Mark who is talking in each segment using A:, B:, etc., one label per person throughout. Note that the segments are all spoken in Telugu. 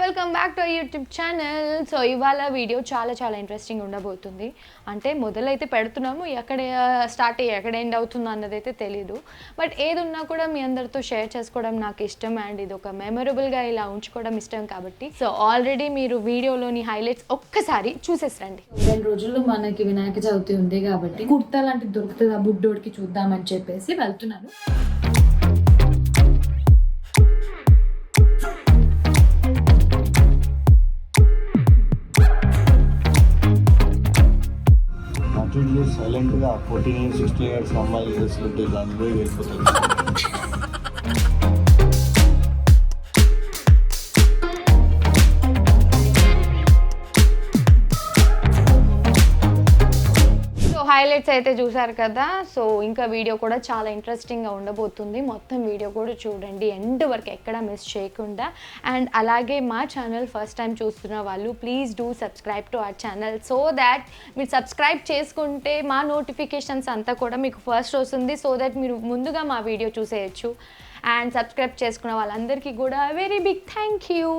A: Welcome back to YouTube channel. So ఇవాళ వీడియో చాలా ఇంట్రెస్టింగ్ ఉండబోతుంది. అంటే మొదలైతే పెడుతున్నాము, ఎక్కడ స్టార్ట్ అయ్యి ఎక్కడ ఎండ్ అవుతుందో అన్నది అయితే తెలీదు. బట్ ఏది ఉన్నా కూడా మీ అందరితో షేర్ చేసుకోవడం నాకు ఇష్టం అండ్ ఇది ఒక మెమొరబుల్గా ఇలా ఉంచుకోవడం ఇష్టం కాబట్టి సో ఆల్రెడీ మీరు వీడియోలోని హైలైట్స్ ఒక్కసారి చూసేసరండి.
B: 2 రోజుల్లో మనకి వినాయక చవితి ఉంది కాబట్టి కుర్తా లాంటిది దొరుకుతుంది ఆ బుడ్డోడికి చూద్దామని చెప్పేసి వెళ్తున్నాను.
C: సైలెంట్గా 14-16 ఇయర్స్ అమ్మాయిలు చేసుకుంటే దాని పోయి వెళ్ళిపోతుంది.
A: హైలైట్స్ అయితే చూసారు కదా. సో ఇంకా వీడియో కూడా చాలా ఇంట్రెస్టింగ్గా ఉండబోతుంది. మొత్తం వీడియో కూడా చూడండి ఎండ్ వరకు ఎక్కడ మిస్ చేయకుండా. అండ్ అలాగే మా ఛానల్ ఫస్ట్ టైం చూస్తున్న వాళ్ళు please do subscribe to our channel so that మీరు సబ్స్క్రైబ్ చేసుకుంటే మా నోటిఫికేషన్స్ అంతా కూడా మీకు ఫస్ట్ వస్తుంది. సో దట్ మీరు ముందుగా మా వీడియో చూసేయచ్చు. అండ్ సబ్స్క్రైబ్ చేసుకున్న వాళ్ళందరికీ కూడా very big thank you.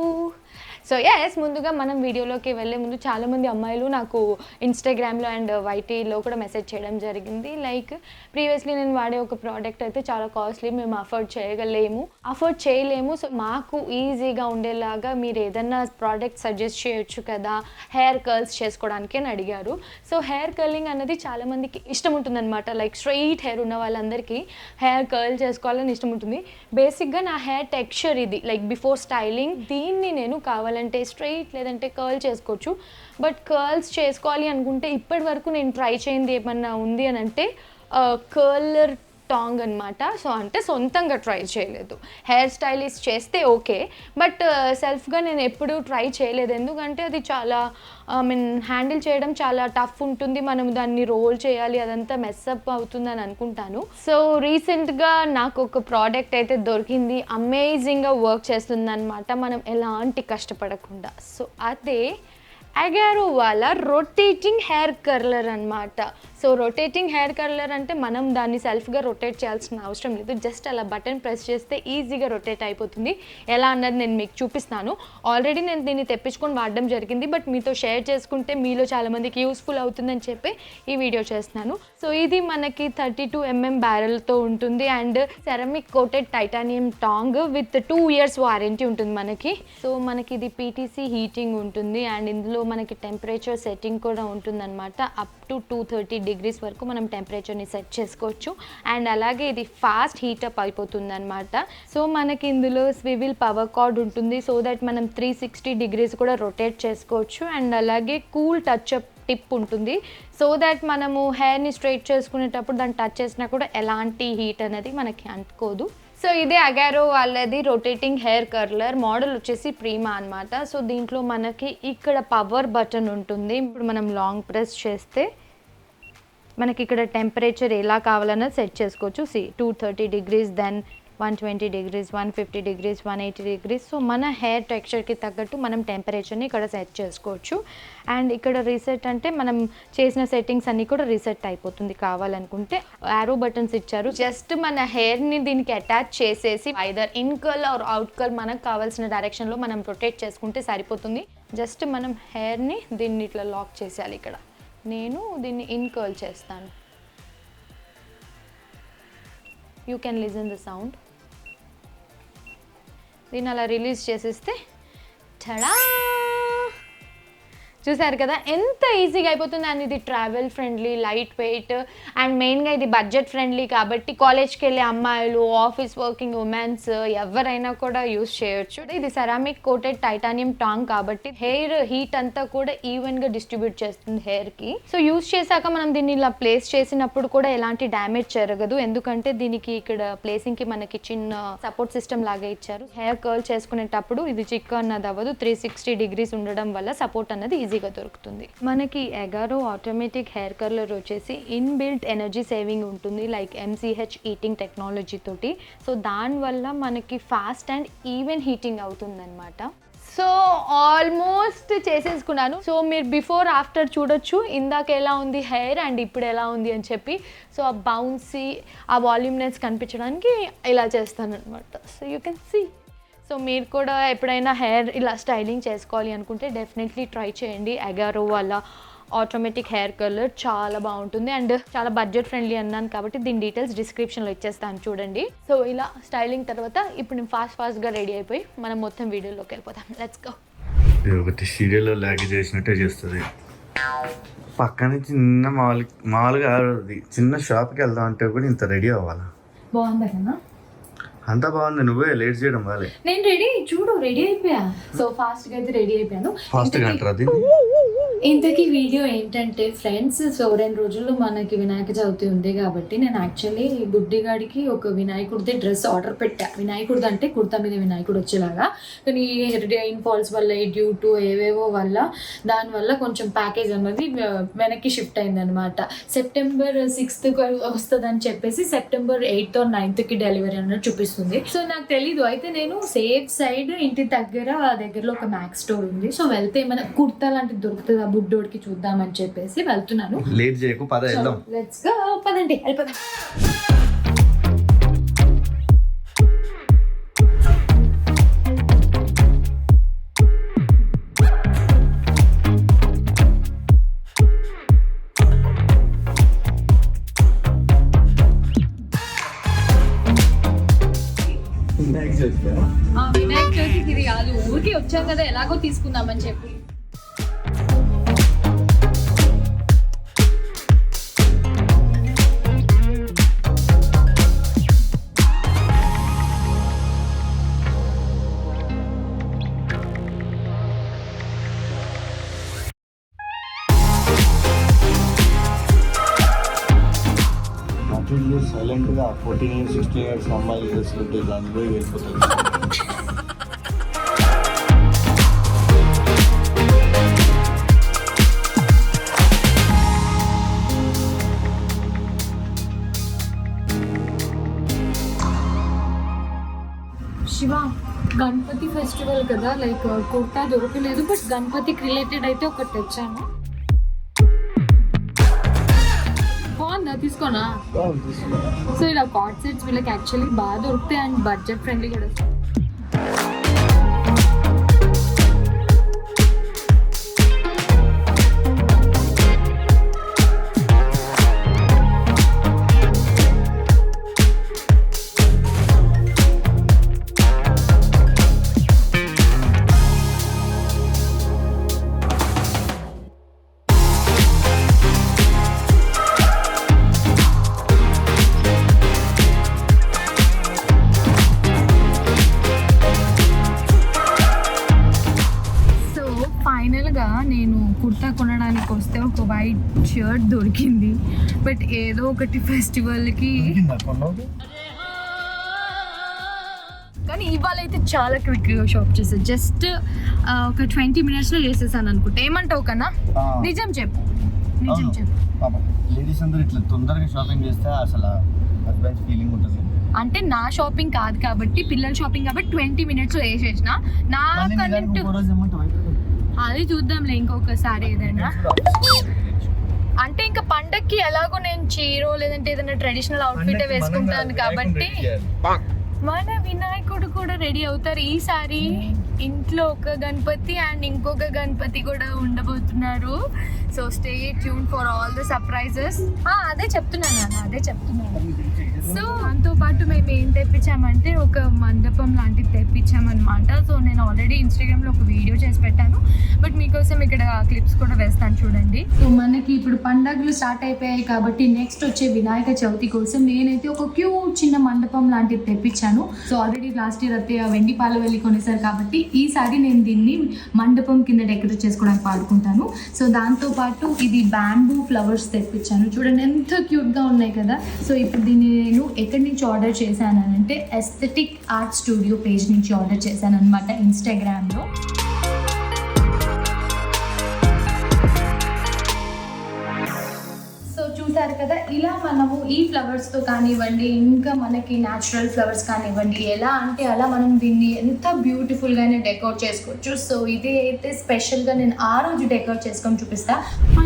A: So yes, ముందుగా మనం వీడియోలోకి వెళ్ళే ముందు చాలామంది అమ్మాయిలు నాకు ఇన్స్టాగ్రామ్లో అండ్ వైటీలో కూడా మెసేజ్ చేయడం జరిగింది. లైక్ ప్రీవియస్లీ నేను వాడే ఒక ప్రోడక్ట్ అయితే చాలా కాస్ట్లీ, మేము అఫోర్డ్ చేయలేము. సో మాకు ఈజీగా ఉండేలాగా మీరు ఏదన్నా ప్రోడక్ట్ సజెస్ట్ చేయొచ్చు కదా హెయిర్ కర్ల్స్ చేసుకోవడానికి అని అడిగారు. సో హెయిర్ కర్లింగ్ అనేది చాలామందికి ఇష్టం ఉంటుందన్నమాట. లైక్ స్ట్రైట్ హెయిర్ ఉన్న వాళ్ళందరికీ హెయిర్ కర్ల్ చేసుకోవాలని ఇష్టం ఉంటుంది. బేసిక్గా నా హెయిర్ టెక్స్చర్ ఇది, లైక్ బిఫోర్ స్టైలింగ్. దీన్ని నేను కావాలంటే స్ట్రైట్ లేదంటే కర్ల్ చేసుకోవచ్చు. బట్ కర్ల్స్ చేసుకోవాలి అనుకుంటే ఇప్పటి వరకు నేను ట్రై చేయింది ఏమన్నా ఉంది అని అంటే కర్లర్ టాంగ్ అనమాట. సో అంటే సొంతంగా ట్రై చేయలేదు. హెయిర్ స్టైలిస్ట్ చేస్తే ఓకే, బట్ సెల్ఫ్గా నేను ఎప్పుడూ ట్రై చేయలేదు. ఎందుకంటే అది చాలా హ్యాండిల్ చేయడం చాలా టఫ్ ఉంటుంది. మనం దాన్ని రోల్ చేయాలి, అదంతా మెస్అప్ అవుతుందని అనుకుంటాను. సో రీసెంట్గా నాకు ఒక ప్రోడక్ట్ అయితే దొరికింది, అమేజింగ్గా వర్క్ చేస్తుంది అనమాట మనం ఎలాంటి కష్టపడకుండా. సో అదే అగారో వాళ్ళ రొటేటింగ్ హెయిర్ కర్లర్ అనమాట. సో రొటేటింగ్ హెయిర్ కర్లర్ అంటే మనం దాన్ని సెల్ఫ్గా రొటేట్ చేయాల్సిన అవసరం లేదు. జస్ట్ అలా బటన్ ప్రెస్ చేస్తే ఈజీగా రొటేట్ అయిపోతుంది. ఎలా అన్నది నేను మీకు చూపిస్తాను. ఆల్రెడీ నేను దీన్ని తెప్పించుకొని వాడడం జరిగింది, బట్ మీతో షేర్ చేసుకుంటే మీలో చాలామందికి యూస్ఫుల్ అవుతుందని చెప్పి ఈ వీడియో చేస్తున్నాను. సో ఇది మనకి 32 mm బ్యారెల్తో ఉంటుంది and ceramic coated titanium tong with 2 years warranty ఉంటుంది మనకి. సో మనకి ఇది PTC హీటింగ్ ఉంటుంది అండ్ ఇందులో మనకి టెంపరేచర్ సెట్టింగ్ కూడా ఉంటుందన్నమాట. అప్ టు 230 degrees వరకు మనం టెంపరేచర్ని సెట్ చేసుకోవచ్చు. అండ్ అలాగే ఇది ఫాస్ట్ హీటప్ అయిపోతుంది అనమాట. సో మనకి ఇందులో స్వివిల్ పవర్ కార్డ్ ఉంటుంది సో దట్ మనం 360 degrees కూడా రొటేట్ చేసుకోవచ్చు. అండ్ అలాగే కూల్ టచ్అప్ టిప్ ఉంటుంది సో దట్ మనము హెయిర్ని స్ట్రైట్ చేసుకునేటప్పుడు దాన్ని టచ్ చేసినా కూడా ఎలాంటి హీట్ అనేది మనకి అంటుకోదు. సో ఇదే అగారో వాళ్ళది రొటేటింగ్ హెయిర్ కర్లర్. మోడల్ వచ్చేసి ప్రీమా అనమాట. సో దీంట్లో మనకి ఇక్కడ పవర్ బటన్ ఉంటుంది. ఇప్పుడు మనం లాంగ్ ప్రెస్ చేస్తే మనకి ఇక్కడ టెంపరేచర్ ఎలా కావాలన్నా సెట్ చేసుకోవచ్చు. 230 degrees, then 120 degrees, 150 degrees, 180 degrees. So మన హెయిర్ టెక్స్చర్కి తగ్గట్టు మనం టెంపరేచర్ని ఇక్కడ సెట్ చేసుకోవచ్చు. అండ్ ఇక్కడ రీసెట్ అంటే మనం చేసిన సెట్టింగ్స్ అన్నీ కూడా రీసెట్ అయిపోతుంది. కావాలనుకుంటే యారో బటన్స్ ఇచ్చారు. జస్ట్ మన హెయిర్ని దీనికి అటాచ్ చేసేసి either in curl or out curl మనకు కావాల్సిన డైరెక్షన్లో మనం రొటేట్ చేసుకుంటే సరిపోతుంది. జస్ట్ మనం హెయిర్ని దీన్ని ఇట్లా లాక్ చేసేయాలి. ఇక్కడ నేను దీన్ని ఇన్ కర్ల్ చేస్తాను. You can listen the sound. దీన్ని అలా రిలీజ్ చేసేస్తే టడా, చూసారు కదా ఎంత ఈజీగా అయిపోతుంది. అండ్ ఇది travel friendly, light weight and మెయిన్గా ఇది బడ్జెట్ ఫ్రెండ్లీ కాబట్టి కాలేజ్కి వెళ్ళే అమ్మాయిలు, ఆఫీస్ వర్కింగ్ ఉమెన్స్ ఎవరైనా కూడా యూస్ చేయొచ్చు. ఇది సెరామిక్ కోటెడ్ టైటానియం టాంగ్ కాబట్టి హెయిర్ హీట్ అంతా కూడా ఈవెన్గా డిస్ట్రిబ్యూట్ చేస్తుంది హెయిర్కి. సో యూస్ చేశాక మనం దీన్ని ఇలా ప్లేస్ చేసినప్పుడు కూడా ఎలాంటి డ్యామేజ్ జరగదు. ఎందుకంటే దీనికి ఇక్కడ ప్లేసింగ్కి మనకి చిన్న సపోర్ట్ సిస్టమ్ లాగా ఇచ్చారు. హెయిర్ కర్ల్ చేసుకునేటప్పుడు ఇది చిక్కు అన్నది అవ్వదు. 360 degrees ఉండడం వల్ల సపోర్ట్ అన్నది ఈజీ ఈజీగా దొరుకుతుంది. మనకి ఎగారో ఆటోమేటిక్ హెయిర్ కర్లర్ వచ్చేసి ఇన్బిల్ట్ ఎనర్జీ సేవింగ్ ఉంటుంది, లైక్ MCH హీటింగ్ టెక్నాలజీ తోటి. సో దానివల్ల మనకి ఫాస్ట్ అండ్ ఈవెన్ హీటింగ్ అవుతుందన్నమాట. సో ఆల్మోస్ట్ చేసేసుకున్నాను. సో మీరు బిఫోర్ ఆఫ్టర్ చూడొచ్చు, ఇందాక ఎలా ఉంది హెయిర్ అండ్ ఇప్పుడు ఎలా ఉంది అని చెప్పి. సో ఆ బౌన్సీ, ఆ వాల్యూమ్నెస్ కనిపించడానికి ఇలా చేస్తాను అనమాట. So you can see. So మీరు కూడా ఎప్పుడైనా హెయిర్ ఇలా స్టైలింగ్ చేసుకోవాలి అనుకుంటే డెఫినెట్లీ ట్రై చేయండి. ఎగారో వాళ్ళ ఆటోమేటిక్ హెయిర్ కలర్ చాలా బాగుంటుంది అండ్ చాలా బడ్జెట్ ఫ్రెండ్లీ అన్నాను కాబట్టి దీని డీటెయిల్స్ డిస్క్రిప్షన్లో ఇచ్చేస్తాను చూడండి. సో ఇలా స్టైలింగ్ తర్వాత ఇప్పుడు నేను ఫాస్ట్గా రెడీ అయిపోయి మనం మొత్తం వీడియోలోకి వెళ్ళిపోతాం. Let's go.
C: ఒకటి సీరియల్లో లాగ్ చేసినట్టే చేస్తుంది. పక్కన చిన్న మామూలుగా చిన్న షాప్కి వెళ్దాం అంటే కూడా ఇంత రెడీ అవ్వాలా?
B: బాగుందా కన్నా?
C: అంతా బాగుంది, నువ్వే లేట్ చేయడం వాళ్ళే.
B: నేను రెడీ చూడు, రెడీ అయిపోయా. సో ఫాస్ట్గా అయితే రెడీ అయిపోయాను.
C: ఫాస్ట్గా అంటారా దీన్ని?
B: ఇంతకీ వీడియో ఏంటంటే ఫ్రెండ్స్, సో 2 రోజుల్లో మనకి వినాయక చవితి ఉంది కాబట్టి నేను యాక్చువల్లీ బుడ్డిగాడికి ఒక వినాయకుడిది డ్రెస్ ఆర్డర్ పెట్టా. వినాయకుడిది అంటే కుర్తా మీద వినాయకుడు వచ్చేలాగా. కానీ రెయిన్ ఫాల్స్ వల్ల, డ్యూ టు ఏవేవో వల్ల, దానివల్ల కొంచెం ప్యాకేజ్ అన్నది వెనక్కి షిఫ్ట్ అయిందనమాట. సెప్టెంబర్ 6th వస్తుందని చెప్పేసి September 8th or 9th delivery అన్నది చూపిస్తుంది. సో నాకు తెలీదు. అయితే నేను సేఫ్ సైడ్ ఇంటి దగ్గరలో ఒక మ్యాక్స్ స్టోర్ ఉంది. సో వెళ్తే ఏమైనా కుర్తా లాంటిది దొరుకుతుంది ఆ బుడ్డోడికి చూద్దామని చెప్పేసి వెళ్తున్నాను.
C: లేట్ చేయకు, పద వెళ్దాం.
B: లెట్స్ గో, పదండి వెళ్ళిపోదాం. వినాయక చవితికి ఇది కాదు, ఊరికి వచ్చాం కదా ఎలాగో తీసుకుందామని చెప్పి.
C: సైలెంట్గా 14 years 16 years అమ్మాయిలు చేస్తుంటే దాని పోయి వెళ్ళిపోతుంది.
B: శివ, గణపతి ఫెస్టివల్ కదా, లైక్ కుర్తా దొరకలేదు, బట్ గణపతికి రిలేటెడ్ అయితే ఒకటి తెచ్చాను. బాగుందా? తీసుకోనా? సో ఇలా కార్డ్ సెట్స్ వీళ్ళకి యాక్చువల్లీ బాగా దొరుకుతాయి అండ్ బడ్జెట్ ఫ్రెండ్లీ కూడా. ఫైనల్గా నేను కుర్తా కొనడానికి వస్తే ఒక వైట్ షర్ట్ దొరికింది, బట్ ఏదో ఒకటి ఫెస్టివల్కి. కానీ ఇవాళ అయితే చాలా క్విక్గా షాప్ చేసాను. జస్ట్ ఒక 20 minutesలో చేసేసాను అనుకుంటా. ఏమంటావు కన్నా? నిజం చెప్పు.
C: లేడీస్ అందరూ ఇట్లా తొందరగా షాపింగ్ చేస్తే అసలు అడ్వాన్స్ ఫీలింగ్ ఉంటుంది.
B: అంటే నా షాపింగ్ కాదు కాబట్టి, పిల్లల షాపింగ్ కాబట్టి 20 minutesలో వేసేసిన. నాకంటూ అది చూద్దాంలే ఇంకొకసారి ఏదైనా. అంటే ఇంకా పండక్కి ఎలాగో నేను చీరో లేదంటే ఏదైనా ట్రెడిషనల్ అవుట్ఫిట్ వేసుకుంటాను కాబట్టి మన వినాయకుడు కూడా రెడీ అవుతారు. ఈసారి ఇంట్లో ఒక గణపతి అండ్ ఇంకొక గణపతి కూడా ఉండబోతున్నారు. So stay tune for all the surprises. అదే చెప్తున్నాను. సో దాంతో పాటు మేము ఏం తెప్పించామంటే ఒక మండపం లాంటిది తెప్పించామన్నమాట. సో నేను ఆల్రెడీ ఇన్స్టాగ్రామ్లో ఒక వీడియో చేసి పెట్టాను, బట్ మీకోసం ఇక్కడ క్లిప్స్ కూడా వేస్తాను చూడండి. సో మనకి ఇప్పుడు పండగలు స్టార్ట్ అయిపోయాయి కాబట్టి నెక్స్ట్ వచ్చే వినాయక చవితి కోసం నేనైతే ఒక క్యూట్ చిన్న మండపం లాంటిది తెప్పించాను. సో ఆల్రెడీ లాస్ట్ ఇయర్ అయితే వెండి పాలు వెళ్ళి కొనేసారు కాబట్టి ఈసారి నేను దీన్ని మండపం కింద డెకరేట్ చేసుకోవడానికి వాడుకుంటాను. సో దాంతోపాటు ఇది బ్యాంబూ ఫ్లవర్స్ తెప్పించాను. చూడండి ఎంత క్యూట్గా ఉన్నాయి కదా. సో ఇప్పుడు దీన్ని నేను ఎక్కడి నుంచి ఆర్డర్ చేశాను అంటే ఎస్థెటిక్ ఆర్ట్ స్టూడియో పేజ్ నుంచి ఆర్డర్ చేశాను అనమాట ఇన్స్టాగ్రామ్లో.
A: చూసారు కదా, ఇలా మనము ఈ ఫ్లవర్స్తో కానివ్వండి, ఇంకా మనకి న్యాచురల్ ఫ్లవర్స్ కానివ్వండి, ఎలా అంటే అలా మనం దీన్ని ఎంత బ్యూటిఫుల్గానే డెకోర్ చేసుకోవచ్చు. సో ఇది అయితే స్పెషల్గా నేను ఆ రోజు డెకోర్ చేసుకొని చూపిస్తా.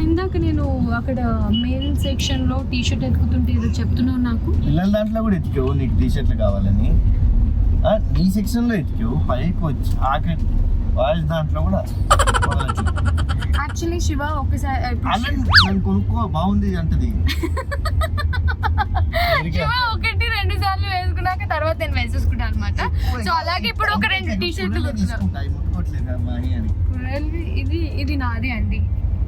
A: ఇందాక నేను అక్కడ మెయిన్ సెక్షన్లో టీ షర్ట్ ఎత్తుకుతుంటే ఏదో చెప్తున్నావు నాకు.
C: పిల్లల దాంట్లో కూడా ఎత్తుకోవు నీకు టీ షర్ట్లు కావాలని, నీ సెక్షన్లో ఎత్తుకోవు పైకి వచ్చి ఆఖరి వాయిస్ దాంట్లో కూడా
A: యాక్చువల్లీ శివ ఒకసారి
C: నన్ను కొనుక్కో బాగుంది అంటది.
B: శివ 1-2 సార్లు వేసుకున్నాక తర్వాత నేను వేసేసుకుంటాను అనమాట. సో అలాగే ఇప్పుడు ఒక 2 టీ షర్ట్లు ఇది నాది అండి,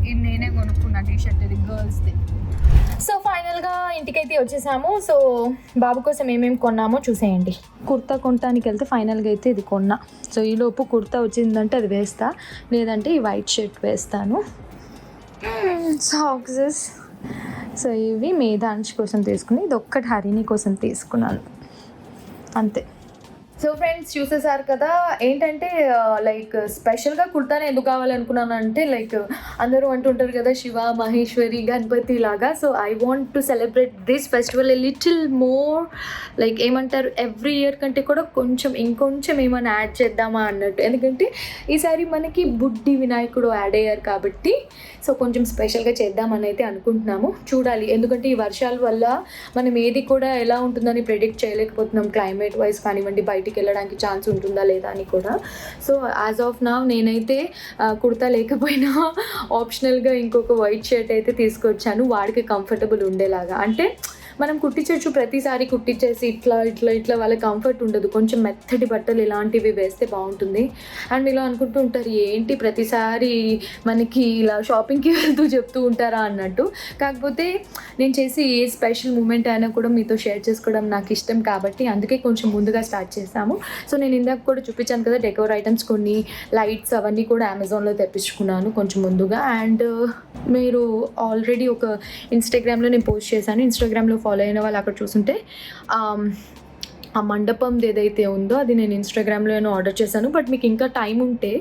B: ఇది నేనే కొనుక్కున్నా టీ షర్ట్, ఇది గర్ల్స్ది. సో ఫైనల్గా ఇంటికైతే వచ్చేసాము. సో బాబు కోసం ఏమేమి కొన్నామో చూసేయండి. కుర్తా కొనడానికి వెళ్తే ఫైనల్గా అయితే ఇది కొన్నా. సో ఈలోపు కుర్తా వచ్చిందంటే అది వేస్తా, లేదంటే ఈ వైట్ షర్ట్ వేస్తాను. సాక్సెస్. సో ఇవి మేధాంశ్ కోసం తీసుకుని, ఇది ఒక్కటి హరిణి కోసం తీసుకున్నాను అంతే. సో ఫ్రెండ్స్ చూసేసారు కదా, ఏంటంటే లైక్ స్పెషల్గా కుర్తానే ఎందుకు కావాలనుకున్నాను అంటే, లైక్ అందరూ అంటుంటారు కదా శివ, మహేశ్వరి, గణపతి లాగా. So I want to celebrate this festival a little more, like ఏమంటారు ఎవ్రీ ఇయర్ కంటే కూడా ఇంకొంచెం ఏమైనా యాడ్ చేద్దామా అన్నట్టు. ఎందుకంటే ఈసారి మనకి బుడ్డి వినాయకుడు యాడ్ అయ్యారు కాబట్టి సో కొంచెం స్పెషల్గా చేద్దామని అయితే అనుకుంటున్నాము. చూడాలి, ఎందుకంటే ఈ వర్షాల వల్ల మనం ఏది కూడా ఎలా ఉంటుందని ప్రెడిక్ట్ చేయలేకపోతున్నాం. క్లైమేట్ వైజ్ కానివ్వండి, బయటికి వెళ్ళడానికి ఛాన్స్ ఉంటుందా లేదా అని కూడా. సో యాజ్ ఆఫ్ నౌ నేనైతే కుర్తా లేకపోయినా ఆప్షనల్గా ఇంకొక వైట్ షర్ట్ అయితే తీసుకొచ్చాను, వాడికి కంఫర్టబుల్ ఉండేలాగా. అంటే మనం కుట్టించవచ్చు, ప్రతిసారి కుట్టించేసి ఇట్లా వాళ్ళ కంఫర్ట్ ఉండదు. కొంచెం మెత్తటి బట్టలు ఇలాంటివి వేస్తే బాగుంటుంది. అండ్ ఇలా అనుకుంటూ ఉంటారు ఏంటి ప్రతిసారి మనకి ఇలా షాపింగ్కి వెళ్తూ చెప్తూ ఉంటారా అన్నట్టు. కాకపోతే నేను చేసి ఏ స్పెషల్ మూమెంట్ అయినా కూడా మీతో షేర్ చేసుకోవడం నాకు ఇష్టం కాబట్టి అందుకే కొంచెం ముందుగా స్టార్ట్ చేస్తాము. సో నేను ఇందాక కూడా చూపించాను కదా డెకోర్ ఐటమ్స్, కొన్ని లైట్స్ అవన్నీ కూడా అమెజాన్లో తెప్పించుకున్నాను కొంచెం ముందుగా. అండ్ మీరు ఆల్రెడీ ఒక ఇన్స్టాగ్రామ్లో నేను పోస్ట్ చేశాను, ఇన్స్టాగ్రామ్లో ఫాలో అయిన వాళ్ళు అక్కడ చూస్తుంటే ఆ మండపంది ఏదైతే ఉందో అది నేను ఇన్స్టాగ్రామ్లో ఆర్డర్ చేశాను. బట్ మీకు ఇంకా టైం ఉంటే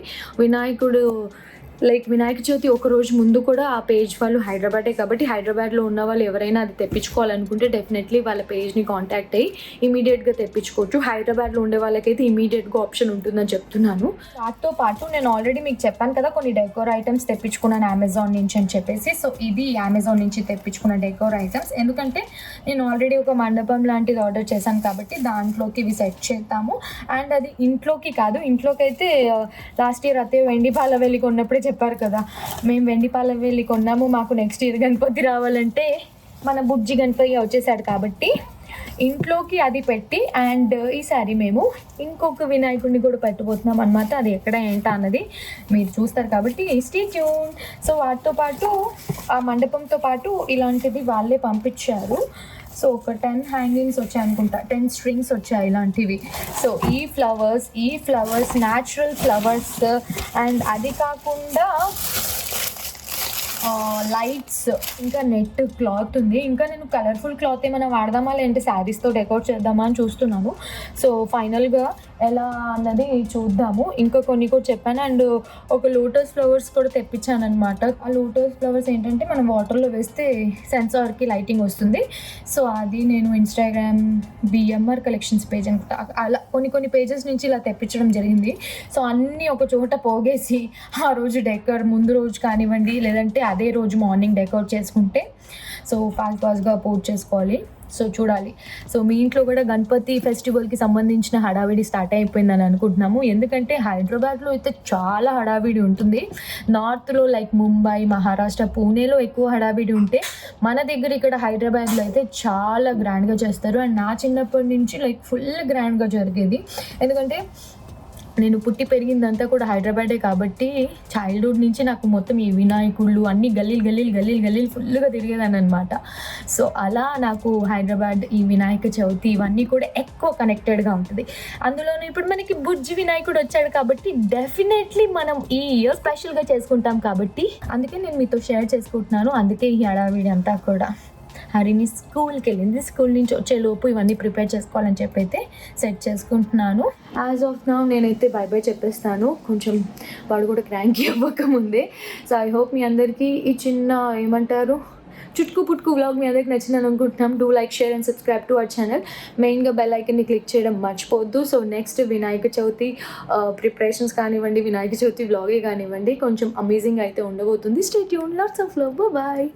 B: వినాయక చవితి ఒక రోజు ముందు కూడా ఆ పేజ్ వాళ్ళు హైదరాబాదే కాబట్టి హైదరాబాద్లో ఉన్న వాళ్ళు ఎవరైనా అది తెప్పించుకోవాలనుకుంటే డెఫినెట్లీ వాళ్ళ పేజ్ని కాంటాక్ట్ అయ్యి ఇమీడియట్గా తెప్పించుకోవచ్చు. హైదరాబాద్లో ఉండే వాళ్ళకైతే ఇమీడియట్గా ఆప్షన్ ఉంటుందని చెప్తున్నాను. వాటితో పాటు నేను ఆల్రెడీ మీకు చెప్పాను కదా కొన్ని డెకోర్ ఐటమ్స్ తెప్పించుకున్నాను అమెజాన్ నుంచి అని చెప్పేసి. సో ఇది అమెజాన్ నుంచి తెప్పించుకున్న డెకోర్ ఐటమ్స్, ఎందుకంటే నేను ఆల్రెడీ ఒక మండపం లాంటిది ఆర్డర్ చేశాను కాబట్టి దాంట్లోకి ఇవి సెట్ చేద్దాము. అండ్ అది ఇంట్లోకి కాదు, ఇంట్లోకి అయితే లాస్ట్ ఇయర్ అతే వెండి పాల వెళ్ళి కొన్నప్పుడే చెప్పారు కదా, మేము వెండిపాల వెళ్ళి కొన్నాము, మాకు నెక్స్ట్ ఇయర్ గణపతి రావాలంటే మన బుజ్జి గణపతి వచ్చేసాడు కాబట్టి ఇంట్లోకి అది పెట్టి అండ్ ఈసారి మేము ఇంకొక వినాయకుడిని కూడా పెట్టబోతున్నాం అనమాట. అది ఎక్కడ ఏంటా అన్నది మీరు చూస్తారు కాబట్టి స్టే ట్యూన్. సో వాటితో పాటు ఆ మండపంతో పాటు ఇలాంటిది వాళ్ళే పంపించారు. సో ఒక 10 హ్యాంగింగ్స్ వచ్చాయి అనుకుంటా, 10 స్ట్రింగ్స్ వచ్చాయి ఇలాంటివి. సో ఈ ఫ్లవర్స్ న్యాచురల్ ఫ్లవర్స్ అండ్ అది కాకుండా లైట్స్, ఇంకా నెట్ క్లాత్ ఉంది. ఇంకా నేను కలర్ఫుల్ క్లాత్ ఏమైనా వాడదామా లేదంటే శారీస్తో డెకోర్ చేద్దామా అని చూస్తున్నాను. సో ఫైనల్గా ఎలా అన్నది చూద్దాము. ఇంకా కొన్ని కూడా చెప్పాను. అండ్ ఒక లోటస్ ఫ్లవర్స్ కూడా తెప్పించాను అనమాట. ఆ లోటస్ ఫ్లవర్స్ ఏంటంటే మనం వాటర్లో వేస్తే సెన్సార్కి లైటింగ్ వస్తుంది. సో అది నేను ఇన్స్టాగ్రామ్ బిఎంఆర్ కలెక్షన్స్ పేజ్ అనుకుంటా, అలా కొన్ని పేజెస్ నుంచి ఇలా తెప్పించడం జరిగింది. సో అన్నీ ఒక చోట పోగేసి ఆ రోజు డెకోర్ ముందు రోజు కానివ్వండి లేదంటే అదే రోజు మార్నింగ్ డెకోర్ చేసుకుంటే సో ఫాస్ట్గా పోస్ట్ చేసుకోవాలి. సో చూడాలి. సో మీ ఇంట్లో కూడా గణపతి ఫెస్టివల్కి సంబంధించిన హడావిడి స్టార్ట్ అయిపోయిందని అనుకుంటున్నాము. ఎందుకంటే హైదరాబాద్లో అయితే చాలా హడావిడి ఉంటుంది. నార్త్లో లైక్ ముంబై, మహారాష్ట్ర, పూణేలో ఎక్కువ హడావిడి ఉంటే మన దగ్గర ఇక్కడ హైదరాబాద్లో అయితే చాలా గ్రాండ్గా చేస్తారు. అండ్ నా చిన్నప్పటి నుంచి లైక్ ఫుల్ గ్రాండ్గా జరిగేది. ఎందుకంటే నేను పుట్టి పెరిగిందంతా కూడా హైదరాబాదే కాబట్టి చైల్డ్హుడ్ నుంచి నాకు మొత్తం ఈ వినాయకుళ్ళు అన్నీ గల్లీలు ఫుల్గా తిరిగేదాన్ని అనమాట. సో అలా నాకు హైదరాబాద్ ఈ వినాయక చవితి ఇవన్నీ కూడా ఎక్కువ కనెక్టెడ్గా ఉంటుంది. అందులోనూ ఇప్పుడు మనకి బుజ్జి వినాయకుడు వచ్చాడు కాబట్టి డెఫినెట్లీ మనం ఈ ఇయర్ స్పెషల్గా చేసుకుంటాం కాబట్టి అందుకే నేను మీతో షేర్ చేసుకుంటున్నాను. అందుకే ఈ హడావిడి అంతా కూడా. హరిని స్కూల్కి వెళ్ళింది, స్కూల్ నుంచి వచ్చేలోపు ఇవన్నీ ప్రిపేర్ చేసుకోవాలని చెప్పి అయితే సెట్ చేసుకుంటున్నాను. యాజ్ ఆఫ్ నౌ నేనైతే బై చెప్పేస్తాను, కొంచెం వాడు కూడా క్రాంకీ అవ్వకముందే. సో ఐ హోప్ మీ అందరికీ ఈ చిన్న ఏమంటారు చుట్కు పుట్కు వ్లాగ్ మీ అందరికి నచ్చిందని అనుకుంటున్నాం. Do like, share and subscribe to our channel. మెయిన్గా బెల్ ఐకన్ని క్లిక్ చేయడం మర్చిపోవద్దు. So next Vinayaka Chavithi preparations కానివ్వండి, వినాయక చవితి వ్లాగే కానివ్వండి, కొంచెం అమేజింగ్ అయితే ఉండబోతుంది. Stay tune, lots of love, bye.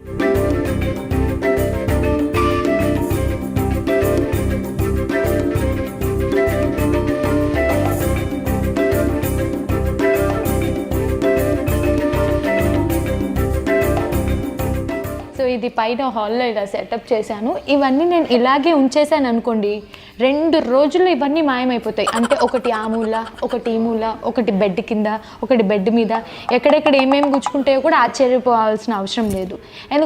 A: So ఇది పైన హాల్లో ఇలా సెటప్ చేశాను. ఇవన్నీ నేను ఇలాగే ఉంచేసాను అనుకోండి, 2 రోజుల్లో ఇవన్నీ మాయమైపోతాయి. అంటే ఒకటి ఆ మూల, ఒకటి ఈ మూల, ఒకటి బెడ్ కింద, ఒకటి బెడ్ మీద, ఎక్కడెక్కడ ఏమేమి గుచ్చుకుంటాయో కూడా ఆశ్చర్యపోవాల్సిన అవసరం లేదు.